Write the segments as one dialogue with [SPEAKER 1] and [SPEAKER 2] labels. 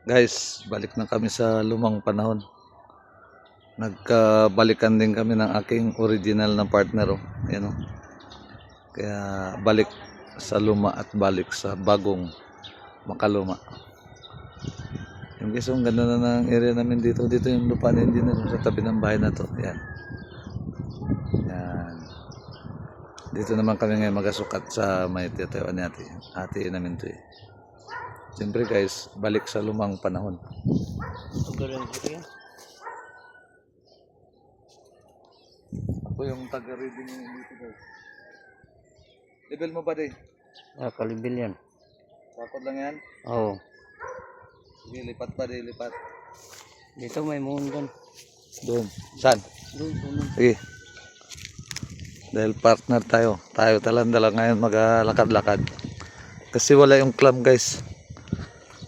[SPEAKER 1] Guys, balik na kami sa lumang panahon. Nagkabalikan din kami ng aking original na partner. Oh. Ayan, oh. Kaya balik sa luma at balik sa bagong makaluma. Yung guys, ang ganda na ng area namin dito. Dito yung lupa na engineer sa tabi ng bahay na to. Ayan. Ayan. Dito naman kami ngayon magasukat sa may tiyatayon natin. Hatiin namin to eh. Siyempre guys, balik sa lumang panahon. Ako yung taga-reading dito guys. Level mo ba din?
[SPEAKER 2] Kalibil yan.
[SPEAKER 1] Sakot lang yan?
[SPEAKER 2] Oo.
[SPEAKER 1] Sige, lipat pa din, lipat.
[SPEAKER 2] Dito may moon doon.
[SPEAKER 1] Doon. Saan?
[SPEAKER 2] Doon.
[SPEAKER 1] Sige. Dahil partner tayo. Tayo talang-dala ngayon maglalakad-lakad. Kasi wala yung club guys.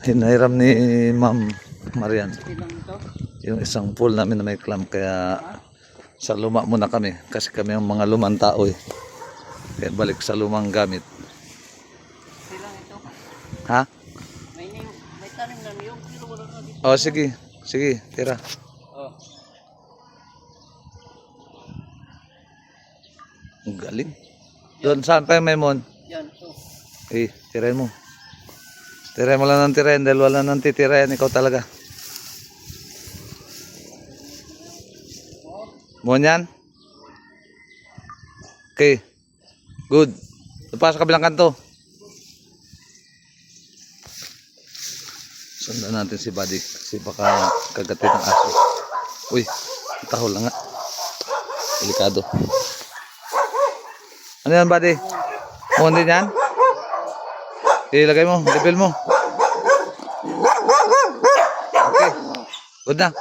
[SPEAKER 1] Hinahiram ni Ma'am Marian. Yung isang pool namin na may clamp. Kaya sa luma muna kami. Kasi kami yung mga lumang tao eh. Kaya balik sa lumang gamit. Ha?
[SPEAKER 2] May tanim na niyong. Pero wala na dito.
[SPEAKER 1] Oh sige. Sige, tira.
[SPEAKER 2] Oh.
[SPEAKER 1] Ang galing. Doon saan pa yung Memon?
[SPEAKER 2] Yan. So.
[SPEAKER 1] Tirahin mo. Tirahin mo lang ng tirahin dahil wala nang titirahin. Ikaw talaga. Mo yan? Okay. Good. Lupa sa kabilang kanto. Sundan natin si Buddy. Kasi baka kagatin ng aso. Uy. Tahol lang nga. Delikado. Ano yan Buddy? Mo din yan? Ilagay mo, level mo. Okay. Good na.